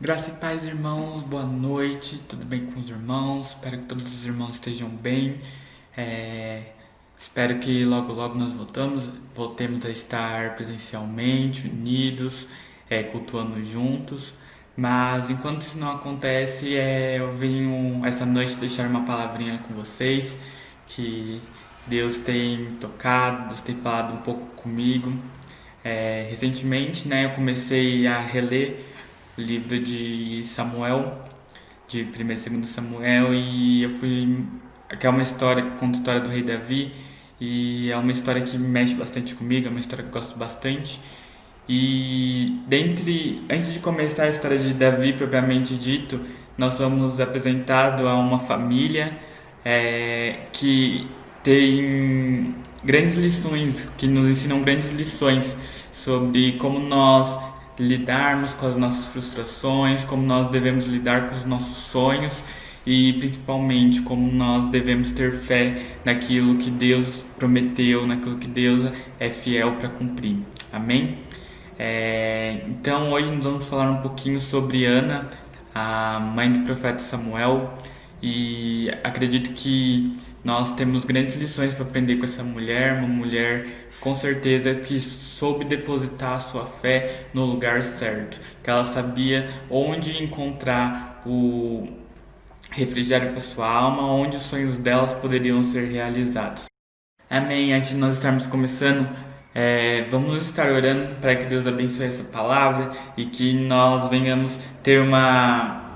Graça e paz, irmãos, boa noite, tudo bem com os irmãos? Espero que todos os irmãos estejam bem. É, Espero que logo logo nós voltemos a estar presencialmente, unidos, cultuando juntos. Mas enquanto isso não acontece, eu venho essa noite deixar uma palavrinha com vocês, que Deus tem me tocado, Deus tem falado um pouco comigo. Recentemente, né, eu comecei a reler o livro de Samuel, de 1º e 2º Samuel, e eu fui, que é uma história, conta a história do rei Davi, e é uma história que mexe bastante comigo, é uma história que eu gosto bastante. Antes de começar a história de Davi propriamente dito, nós somos apresentados a uma família que tem grandes lições, que nos ensinam grandes lições sobre como nós lidarmos com as nossas frustrações, como nós devemos lidar com os nossos sonhos e principalmente como nós devemos ter fé naquilo que Deus prometeu, naquilo que Deus é fiel para cumprir. Amém? Então hoje nós vamos falar um pouquinho sobre Ana, a mãe do profeta Samuel, e acredito que nós temos grandes lições para aprender com essa mulher, uma mulher com certeza que soube depositar a sua fé no lugar certo, que ela sabia onde encontrar o refrigério para sua alma, onde os sonhos delas poderiam ser realizados. Amém. Antes de nós estarmos começando, vamos estar orando para que Deus abençoe essa palavra e que nós venhamos ter uma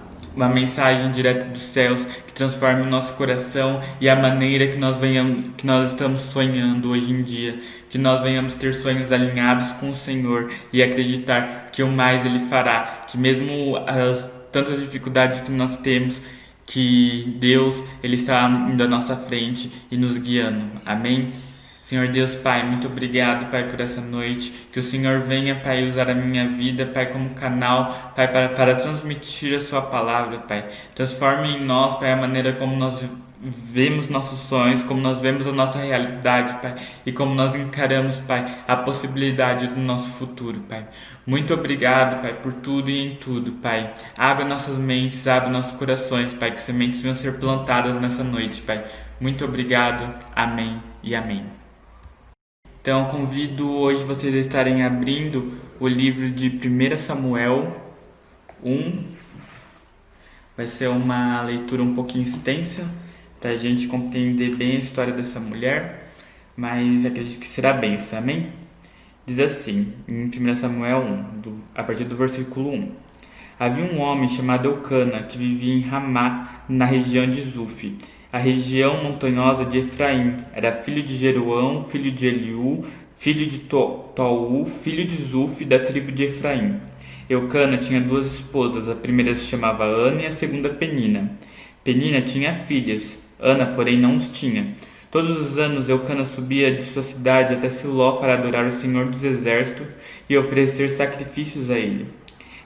mensagem direta dos céus que transforme o nosso coração e a maneira que nós estamos sonhando hoje em dia, que nós venhamos ter sonhos alinhados com o Senhor e acreditar que o mais Ele fará, que mesmo as tantas dificuldades que nós temos, que Deus Ele está indo à nossa frente e nos guiando. Amém? Senhor Deus, Pai, muito obrigado, Pai, por essa noite. Que o Senhor venha, Pai, usar a minha vida, Pai, como canal, Pai, para transmitir a Sua palavra, Pai. Transforme em nós, Pai, a maneira como nós vemos nossos sonhos, como nós vemos a nossa realidade, Pai, e como nós encaramos, Pai, a possibilidade do nosso futuro, Pai. Muito obrigado, Pai, por tudo e em tudo, Pai. Abre nossas mentes, abre nossos corações, Pai, que sementes venham ser plantadas nessa noite, Pai. Muito obrigado. Amém e amém. Então, convido hoje vocês a estarem abrindo o livro de 1 Samuel 1. Vai ser uma leitura um pouquinho extensa, para a gente compreender bem a história dessa mulher, mas acredito que será bênção, amém? Diz assim, em 1 Samuel 1, a partir do versículo 1. Havia um homem chamado Eucana, que vivia em Ramá, na região de Zuf, a região montanhosa de Efraim. Era filho de Jeroão, filho de Eliú, filho de Tou, filho de Zuf, da tribo de Efraim. Eucana tinha duas esposas, a primeira se chamava Ana e a segunda Penina. Penina tinha filhas, Ana, porém, não os tinha. Todos os anos Eucana subia de sua cidade até Siló para adorar o Senhor dos Exércitos e oferecer sacrifícios a ele.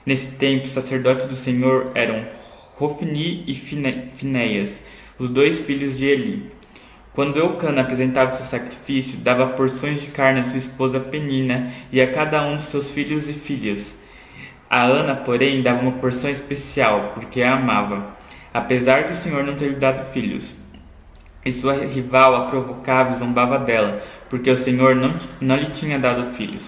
Nesse tempo, os sacerdotes do Senhor eram Hofni e Finéias, os dois filhos de Eli. Quando Eucana apresentava seu sacrifício, dava porções de carne a sua esposa Penina e a cada um de seus filhos e filhas. A Ana, porém, dava uma porção especial, porque a amava, apesar do Senhor não ter lhe dado filhos. E sua rival a provocava e zombava dela, porque o Senhor não lhe tinha dado filhos.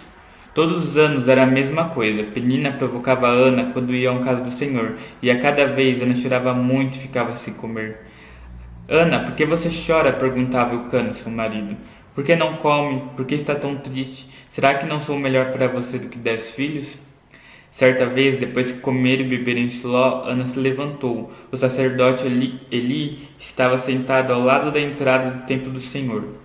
Todos os anos era a mesma coisa. Penina provocava Ana quando ia à casa do Senhor, e a cada vez Ana chorava muito e ficava sem comer. Ana, por que você chora? Perguntava Eucana, seu marido. Por que não come? Por que está tão triste? Será que não sou melhor para você do que 10 filhos? Certa vez, depois que comer e beber em Siló, Ana se levantou. O sacerdote Eli estava sentado ao lado da entrada do templo do Senhor.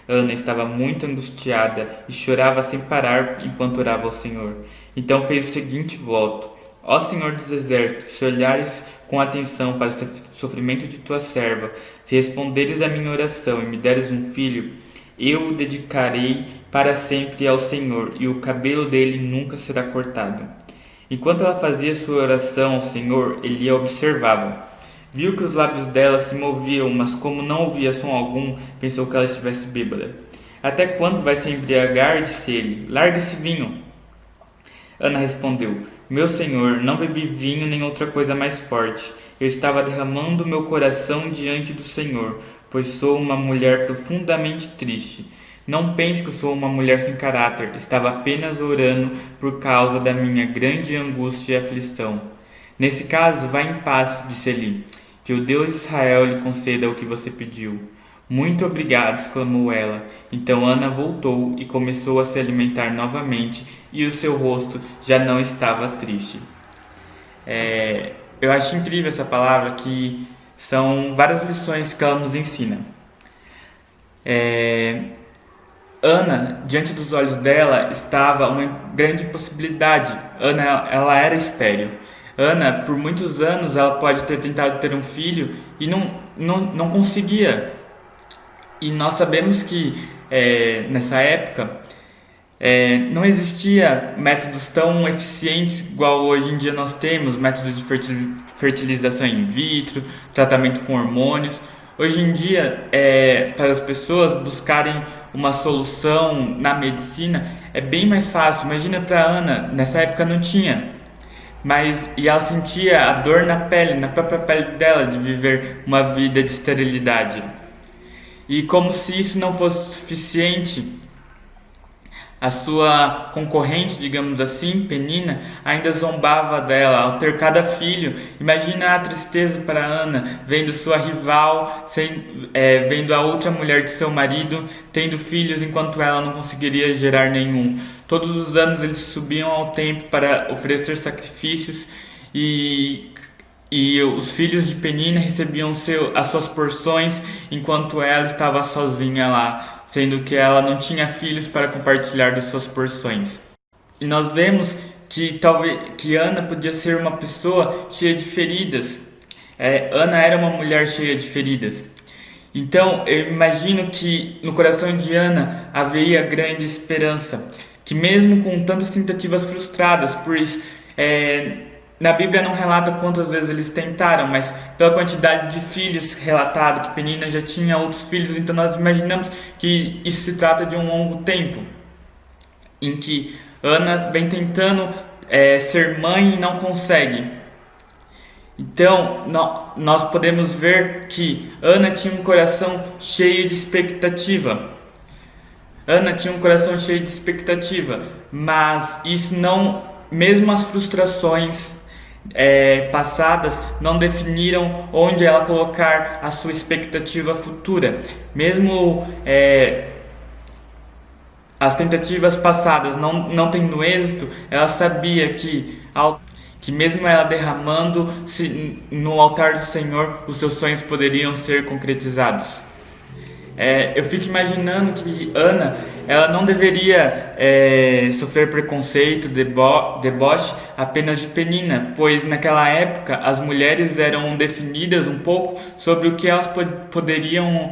Ana estava muito angustiada e chorava sem parar enquanto orava ao Senhor. Então fez o seguinte voto: Ó Senhor dos Exércitos, se olhares com atenção para o sofrimento de tua serva, se responderes à minha oração e me deres um filho, eu o dedicarei para sempre ao Senhor, e o cabelo dele nunca será cortado. Enquanto ela fazia sua oração ao Senhor, ele a observava. Viu que os lábios dela se moviam, mas como não ouvia som algum, pensou que ela estivesse bêbada. Até quando vai se embriagar? Disse ele. Larga esse vinho. Ana respondeu: Meu senhor, não bebi vinho nem outra coisa mais forte. Eu estava derramando meu coração diante do Senhor, pois sou uma mulher profundamente triste. Não pense que eu sou uma mulher sem caráter. Estava apenas orando por causa da minha grande angústia e aflição. Nesse caso, vá em paz, disse Eli. Que o Deus de Israel lhe conceda o que você pediu. Muito obrigado, exclamou ela. Então Ana voltou e começou a se alimentar novamente, e o seu rosto já não estava triste. Eu acho incrível essa palavra, que são várias lições que ela nos ensina. Ana, diante dos olhos dela, estava uma grande possibilidade. Ana, ela era estéril. Ana, por muitos anos, ela pode ter tentado ter um filho e não conseguia. E nós sabemos que nessa época não existia métodos tão eficientes igual hoje em dia nós temos, métodos de fertilização in vitro, tratamento com hormônios. Hoje em dia, para as pessoas buscarem uma solução na medicina, é bem mais fácil. Imagina para Ana, nessa época não tinha. E ela sentia a dor na pele, na própria pele dela, de viver uma vida de esterilidade. E como se isso não fosse suficiente, a sua concorrente, digamos assim, Penina, ainda zombava dela ao ter cada filho. Imagina a tristeza para Ana, vendo sua rival, vendo a outra mulher de seu marido tendo filhos enquanto ela não conseguiria gerar nenhum. Todos os anos eles subiam ao templo para oferecer sacrifícios e os filhos de Penina recebiam as suas porções enquanto ela estava sozinha lá, sendo que ela não tinha filhos para compartilhar das suas porções. E nós vemos que Ana podia ser uma pessoa cheia de feridas. Ana era uma mulher cheia de feridas. Então eu imagino que no coração de Ana havia grande esperança, que mesmo com tantas tentativas frustradas, pois na Bíblia não relata quantas vezes eles tentaram, mas pela quantidade de filhos relatado, que Penina já tinha outros filhos, então nós imaginamos que isso se trata de um longo tempo, em que Ana vem tentando ser mãe e não consegue. Então nós podemos ver que Ana tinha um coração cheio de expectativa. Mas isso não, mesmo as frustrações passadas não definiram onde ela colocar a sua expectativa futura. Mesmo as tentativas passadas não tendo êxito, ela sabia que mesmo ela derramando no altar do Senhor, os seus sonhos poderiam ser concretizados. Eu fico imaginando que Ana, ela não deveria sofrer preconceito, deboche apenas de Penina, pois naquela época as mulheres eram definidas um pouco sobre o que elas poderiam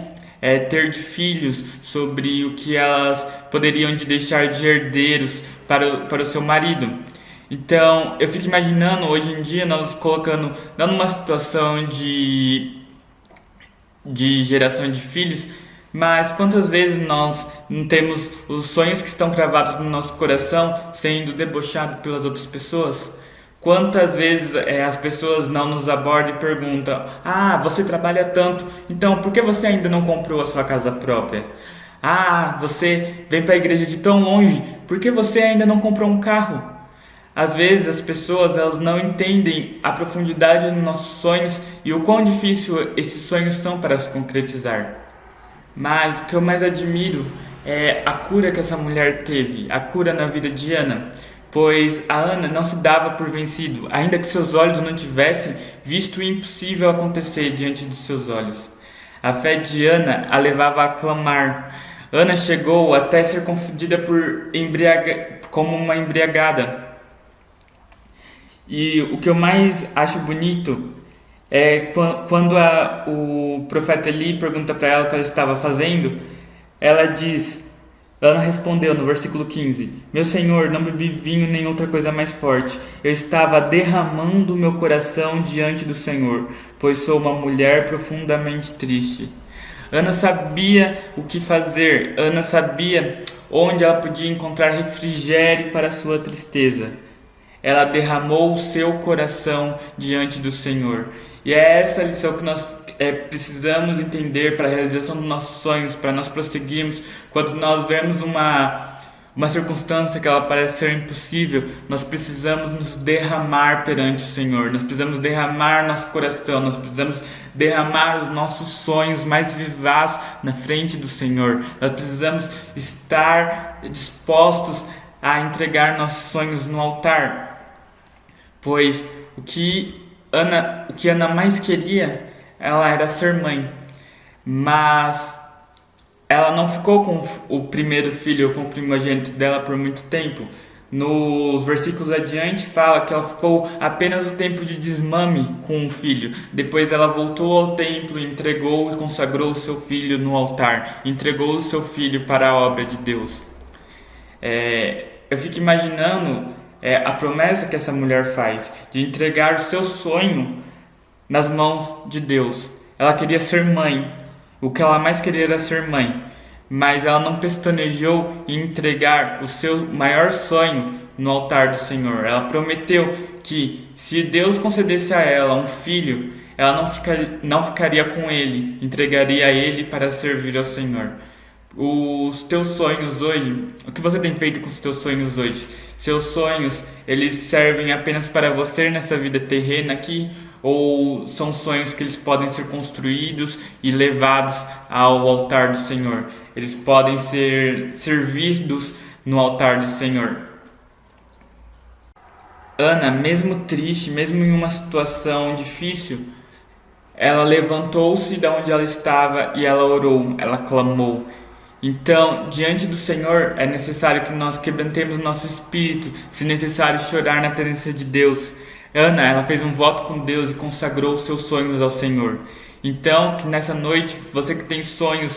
ter de filhos, sobre o que elas poderiam deixar de herdeiros para o seu marido. Então eu fico imaginando hoje em dia nós não numa situação de geração de filhos, mas quantas vezes nós não temos os sonhos que estão cravados no nosso coração sendo debochados pelas outras pessoas? Quantas vezes as pessoas não nos abordam e perguntam: ah, você trabalha tanto, então por que você ainda não comprou a sua casa própria? Ah, você vem para a igreja de tão longe, por que você ainda não comprou um carro? Às vezes as pessoas elas não entendem a profundidade dos nossos sonhos e o quão difícil esses sonhos são para se concretizar. Mas o que eu mais admiro é a cura que essa mulher teve, a cura na vida de Ana, pois a Ana não se dava por vencido, ainda que seus olhos não tivessem visto o impossível acontecer diante dos seus olhos. A fé de Ana a levava a clamar. Ana chegou até ser confundida como uma embriagada. E o que eu mais acho bonito é quando o profeta Eli pergunta para ela o que ela estava fazendo. Ela respondeu no versículo 15: meu senhor, não bebi vinho nem outra coisa mais forte. Eu estava derramando meu coração diante do Senhor, pois sou uma mulher profundamente triste. Ana sabia o que fazer. Ana sabia onde ela podia encontrar refrigério para a sua tristeza. ela derramou o seu coração diante do Senhor. E é essa a lição que nós precisamos entender para a realização dos nossos sonhos, para nós prosseguirmos. Quando nós vemos uma circunstância que ela parece ser impossível, nós precisamos nos derramar perante o Senhor, nós precisamos derramar nosso coração, nós precisamos derramar os nossos sonhos mais vivaz na frente do Senhor, nós precisamos estar dispostos a entregar nossos sonhos no altar, pois o que Ana mais queria, ela era ser mãe, mas ela não ficou com o primeiro filho, com o primogênito dela por muito tempo. Nos versículos adiante fala que ela ficou apenas o tempo de desmame com o filho. Depois ela voltou ao templo, entregou e consagrou o seu filho no altar. Entregou o seu filho para a obra de Deus. Eu fico imaginando a promessa que essa mulher faz de entregar o seu sonho nas mãos de Deus. Ela queria ser mãe. O que ela mais queria era ser mãe, mas ela não pestanejou em entregar o seu maior sonho no altar do Senhor. Ela prometeu que se Deus concedesse a ela um filho, ela não ficaria com ele, entregaria a ele para servir ao Senhor. Os teus sonhos hoje, o que você tem feito com os teus sonhos hoje? Seus sonhos, eles servem apenas para você nessa vida terrena aqui? Ou são sonhos que eles podem ser construídos e levados ao altar do Senhor? Eles podem ser servidos no altar do Senhor. Ana, mesmo triste, mesmo em uma situação difícil, ela levantou-se de onde ela estava e ela orou, ela clamou. Então, diante do Senhor, é necessário que nós quebrantemos nosso espírito, se necessário chorar na presença de Deus. Ana, ela fez um voto com Deus e consagrou os seus sonhos ao Senhor. Então, que nessa noite, você que tem sonhos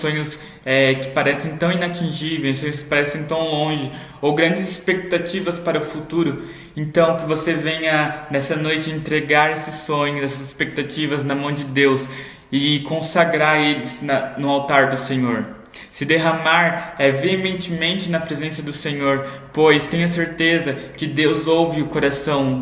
que parecem tão inatingíveis, sonhos que parecem tão longe, ou grandes expectativas para o futuro, então que você venha nessa noite entregar esses sonhos, essas expectativas na mão de Deus e consagrar eles no altar do Senhor. Se derramar veementemente na presença do Senhor, pois tenha certeza que Deus ouve o coração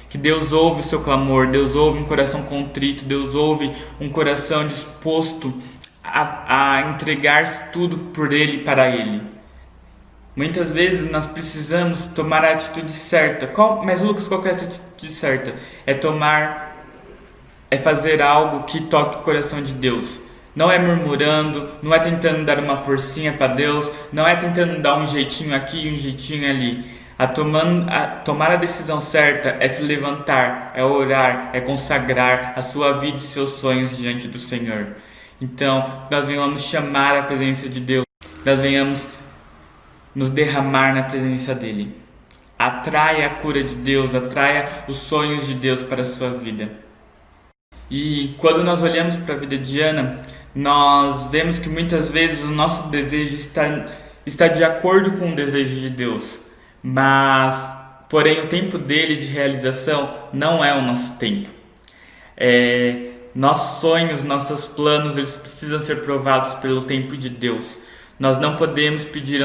que Deus ouve o seu clamor, Deus ouve um coração contrito, Deus ouve um coração disposto a entregar tudo por Ele e para Ele. Muitas vezes nós precisamos tomar a atitude certa. Mas Lucas, qual que é essa atitude certa? É fazer algo que toque o coração de Deus. Não é murmurando, não é tentando dar uma forcinha para Deus, não é tentando dar um jeitinho aqui e um jeitinho ali. Tomar a decisão certa é se levantar, é orar, é consagrar a sua vida e seus sonhos diante do Senhor. Então, nós venhamos chamar a presença de Deus, nós venhamos nos derramar na presença dEle. Atraia a cura de Deus, atraia os sonhos de Deus para a sua vida. E quando nós olhamos para a vida de Ana, nós vemos que muitas vezes o nosso desejo está de acordo com o desejo de Deus, mas, porém, o tempo dele de realização não é o nosso tempo. Nossos sonhos, nossos planos, eles precisam ser provados pelo tempo de Deus. Nós não podemos pedir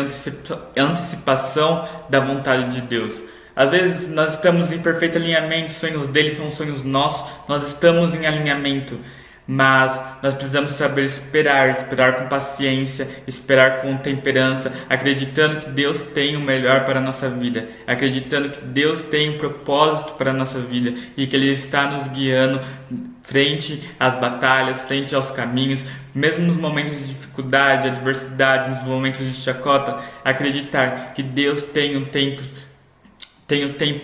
antecipação da vontade de Deus. Às vezes nós estamos em perfeito alinhamento, os sonhos dele são sonhos nossos, nós estamos em alinhamento, mas nós precisamos saber esperar com paciência, esperar com temperança, acreditando que Deus tem o melhor para a nossa vida, acreditando que Deus tem um propósito para a nossa vida e que Ele está nos guiando frente às batalhas, frente aos caminhos, mesmo nos momentos de dificuldade, adversidade, nos momentos de chacota, acreditar que Deus tem um tempo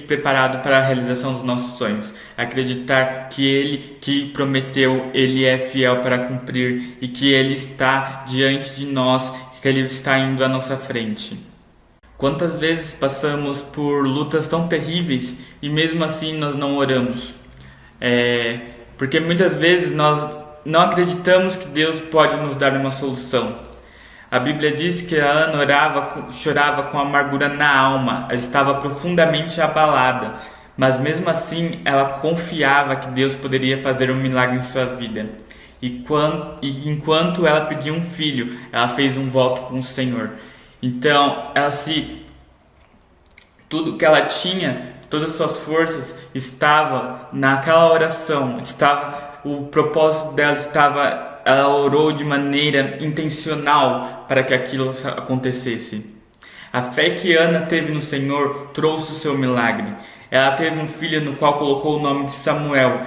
preparado para a realização dos nossos sonhos. Acreditar que Ele que prometeu, Ele é fiel para cumprir e que Ele está diante de nós, que Ele está indo à nossa frente. Quantas vezes passamos por lutas tão terríveis e mesmo assim nós não oramos? Porque muitas vezes nós não acreditamos que Deus pode nos dar uma solução. A Bíblia diz que a Ana chorava com amargura na alma, ela estava profundamente abalada, mas mesmo assim ela confiava que Deus poderia fazer um milagre em sua vida. E enquanto ela pedia um filho, ela fez um voto com o Senhor. Então, Tudo que ela tinha, todas as suas forças estava naquela oração, o propósito dela estava, ela orou de maneira intencional para que aquilo acontecesse. A fé que Ana teve no Senhor trouxe o seu milagre. Ela teve um filho no qual colocou o nome de Samuel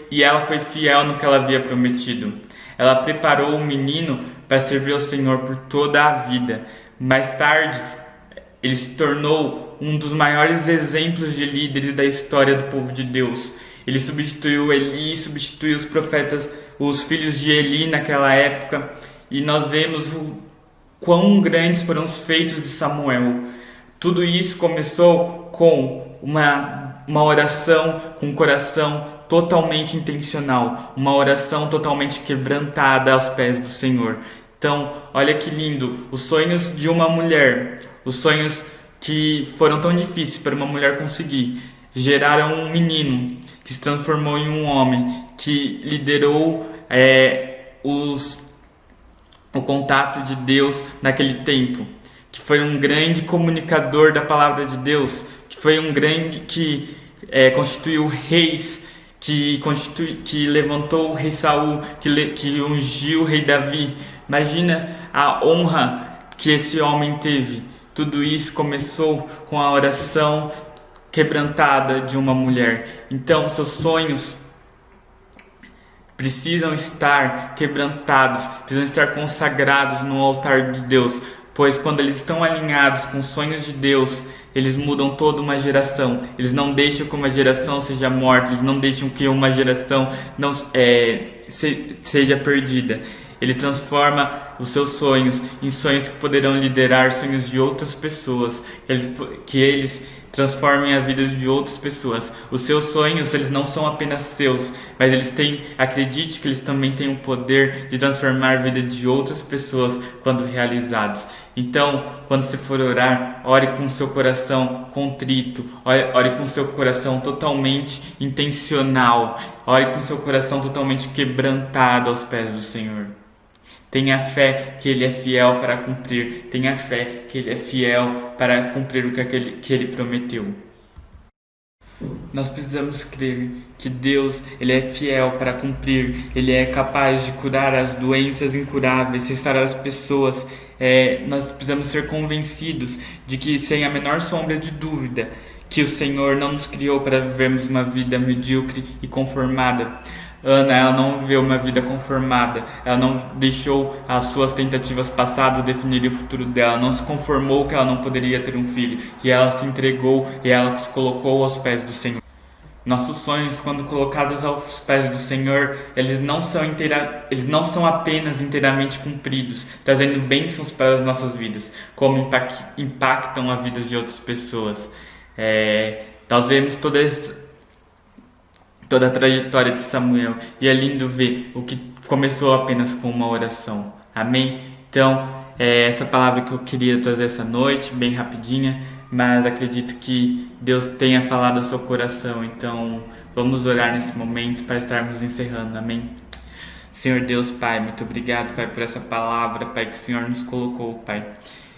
e ela foi fiel no que ela havia prometido. Ela preparou o menino para servir ao Senhor por toda a vida. Mais tarde, ele se tornou um dos maiores exemplos de líderes da história do povo de Deus. Ele substituiu Eli, substituiu os profetas, os filhos de Eli naquela época, e nós vemos o quão grandes foram os feitos de Samuel. Tudo isso começou com uma oração com o coração totalmente intencional, uma oração totalmente quebrantada aos pés do Senhor. Então, olha que lindo, os sonhos de uma mulher, os sonhos que foram tão difíceis para uma mulher conseguir, geraram um menino que se transformou em um homem, que liderou o contato de Deus naquele tempo, que foi um grande comunicador da palavra de Deus, que foi um grande que constituiu reis, que levantou o rei Saul, que ungiu o rei Davi. Imagina a honra que esse homem teve. Tudo isso começou com a oração quebrantada de uma mulher. Então, seus sonhos precisam estar quebrantados, precisam estar consagrados no altar de Deus, pois quando eles estão alinhados com os sonhos de Deus, eles mudam toda uma geração. Eles não deixam que uma geração seja morta, eles não deixam que uma geração não seja perdida. Ele transforma os seus sonhos em sonhos que poderão liderar sonhos de outras pessoas, que eles transformem a vida de outras pessoas. Os seus sonhos, eles não são apenas seus, mas acredite que eles também têm o poder de transformar a vida de outras pessoas quando realizados. Então, quando você for orar, ore com o seu coração contrito, ore com o seu coração totalmente intencional, ore com o seu coração totalmente quebrantado aos pés do Senhor. Tenha fé que Ele é fiel para cumprir. Tenha fé que Ele é fiel para cumprir o que Ele prometeu. Nós precisamos crer que Deus, Ele é fiel para cumprir. Ele é capaz de curar as doenças incuráveis, cessar as pessoas. Nós precisamos ser convencidos de que, sem a menor sombra de dúvida, que o Senhor não nos criou para vivermos uma vida medíocre e conformada. Ana, ela não viveu uma vida conformada, ela não deixou as suas tentativas passadas definirem o futuro dela, não se conformou que ela não poderia ter um filho, e ela se entregou e ela se colocou aos pés do Senhor. Nossos sonhos, quando colocados aos pés do Senhor, eles não são apenas inteiramente cumpridos, trazendo bênçãos para as nossas vidas, como impactam a vida de outras pessoas. Nós vemos toda a trajetória de Samuel, e é lindo ver o que começou apenas com uma oração. Amém? Então, essa palavra que eu queria trazer essa noite, bem rapidinha, mas acredito que Deus tenha falado ao seu coração. Então, vamos orar nesse momento para estarmos encerrando. Amém? Senhor Deus, Pai, muito obrigado, Pai, por essa palavra, Pai, que o Senhor nos colocou, Pai,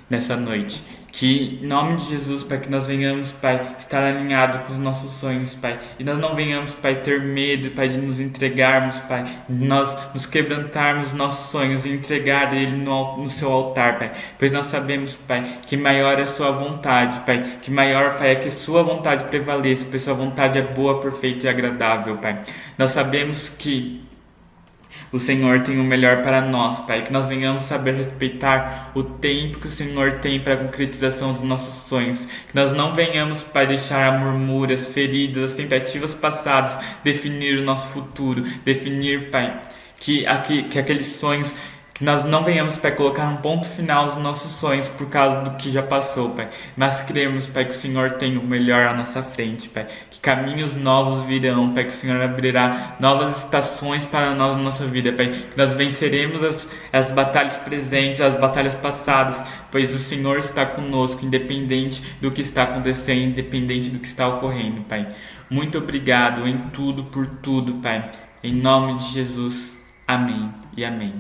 nessa noite. Que, em nome de Jesus, Pai, que nós venhamos, Pai, estar alinhado com os nossos sonhos, Pai. E nós não venhamos, Pai, ter medo, Pai, de nos entregarmos, Pai. De nós nos quebrantarmos os nossos sonhos e entregar Ele no seu altar, Pai. Pois nós sabemos, Pai, que maior é a sua vontade, Pai. Que maior, Pai, é que a sua vontade prevaleça, pois sua vontade é boa, perfeita e agradável, Pai. Nós sabemos que o Senhor tem o melhor para nós, Pai, que nós venhamos saber respeitar o tempo que o Senhor tem para a concretização dos nossos sonhos, que nós não venhamos, Pai, deixar murmúrias, feridas, as tentativas passadas definir o nosso futuro, definir, Pai, que aqueles sonhos, que nós não venhamos, Pai, colocar um ponto final nos nossos sonhos por causa do que já passou, Pai, mas cremos, Pai, que o Senhor tem o melhor à nossa frente, Pai, que caminhos novos virão, Pai, que o Senhor abrirá novas estações para nós na nossa vida, Pai, que nós venceremos as batalhas presentes, as batalhas passadas, pois o Senhor está conosco, independente do que está acontecendo, independente do que está ocorrendo, Pai. Muito obrigado em tudo, por tudo, Pai, em nome de Jesus, amém e amém.